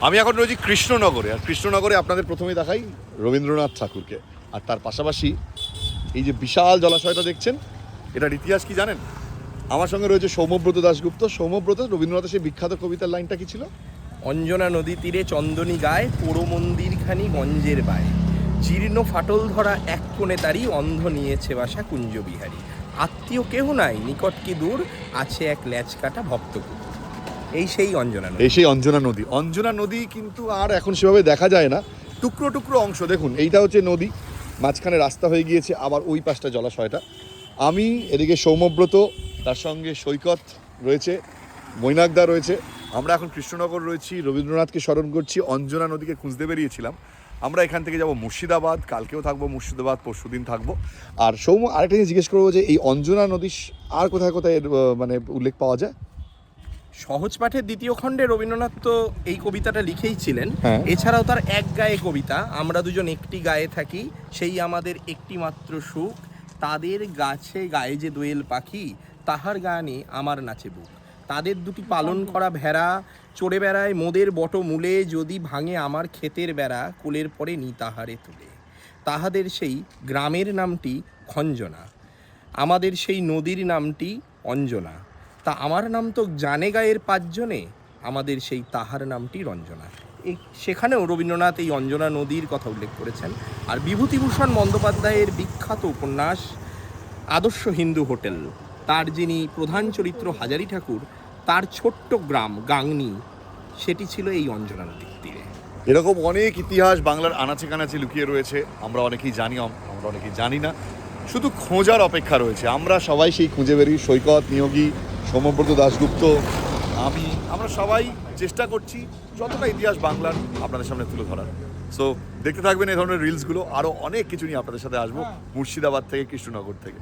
আমি এখন রয়েছি কৃষ্ণনগরে, আর কৃষ্ণনগরে আপনাদের প্রথমেই দেখাই রবীন্দ্রনাথ ঠাকুরকে। আর তার পাশাপাশি এই যে বিশাল জলাশয়টা দেখছেন, এটার ইতিহাস কি জানেন? আমার সঙ্গে রয়েছে সৌম্যব্রত দাশগুপ্ত। সৌম্যব্রত, রবীন্দ্রনাথের সেই বিখ্যাত কবিতার লাইনটা কি ছিল? অঞ্জনা নদী তীরে চন্দনী গায়ে, পোড়ো মন্দিরখানি গঞ্জের বায়ে, জীর্ণ ফাটল ধরা এক কোণে তারি, অন্ধ নিয়েছে বাসা কুঞ্জবিহারী। আত্মীয় কেহ নাই, নিকট কি দূর, আছে এক ল্যাচ কাটা ভক্তকুল। এই সেই অঞ্জনা নদী। এই সেই অঞ্জনা নদী। অঞ্জনা নদী কিন্তু আর এখন সেভাবে দেখা যায় না, টুকরো টুকরো অংশ। দেখুন, এইটা হচ্ছে নদী, মাঝখানে রাস্তা হয়ে গিয়েছে, আবার ওই পাশটা জলাশয়টা। আমি এদিকে সৌম্যব্রত, তার সঙ্গে সৈকত রয়েছে, মৈনাকদা রয়েছে। আমরা এখন কৃষ্ণনগর রয়েছি, রবীন্দ্রনাথকে স্মরণ করছি, অঞ্জনা নদীকে খুঁজতে বেরিয়েছিলাম। আমরা এখান থেকে যাব মুর্শিদাবাদ, কালকেও থাকবো মুর্শিদাবাদ, পরশুদিন থাকবো। আর সৌম্য, আরেকটা জিনিস জিজ্ঞেস করবো যে এই অঞ্জনা নদী আর কোথায় কোথায় এর মানে উল্লেখ পাওয়া যায়? সহজ পাঠের দ্বিতীয় খণ্ডে রবীন্দ্রনাথ তো এই কবিতাটা লিখেই ছিলেন। হ্যাঁ। এছাড়াও তার এক গায়ে কবিতা, আমরা দুজন একটি গায়ে থাকি, সেই আমাদের একটি মাত্র সুখ, তাদের গাছে গায়ে যে দোয়েল পাখি, তাহার গানে আমার নাচে বুক, তাদের দুটি পালন করা ভেড়া চড়ে বেড়ায় মোদের বট মূলে, যদি ভাঙে আমার ক্ষেতের বেড়া, কোলের পরে নি তাহারে তুলে। তাহাদের সেই গ্রামের নামটি খঞ্জনা, আমাদের সেই নদীর নামটি অঞ্জনা, তা আমার নাম তো জানে গায়ের পাঁচজনে, আমাদের সেই তাহার নামটি রঞ্জনা। এই সেখানেও রবীন্দ্রনাথ এই অঞ্জনা নদীর কথা উল্লেখ করেছেন। আর বিভূতিভূষণ বন্দ্যোপাধ্যায়ের বিখ্যাত উপন্যাস আদর্শ হিন্দু হোটেল, তার যিনি প্রধান চরিত্র হাজারি ঠাকুর, তার ছোট্ট গ্রাম গাংনি, সেটি ছিল এই অঞ্জনা নদীর তীরে। এরকম অনেক ইতিহাস বাংলার আনাচে কানাচে লুকিয়ে রয়েছে। আমরা অনেকেই জানি, আমরা অনেকেই জানি না, শুধু খোঁজার অপেক্ষা রয়েছে। আমরা সবাই সেই খুঁজে বেরি, সৈকত, নিয়োগী, সৌম্যব্রত দাশগুপ্ত, আমরা সবাই চেষ্টা করছি যতটা ইতিহাস বাংলার আপনাদের সামনে তুলে ধরার। সো দেখতে থাকবেন এই ধরনের রিলসগুলো, আরও অনেক কিছু নিয়ে আপনাদের সাথে আসবো মুর্শিদাবাদ থেকে, কৃষ্ণনগর থেকে।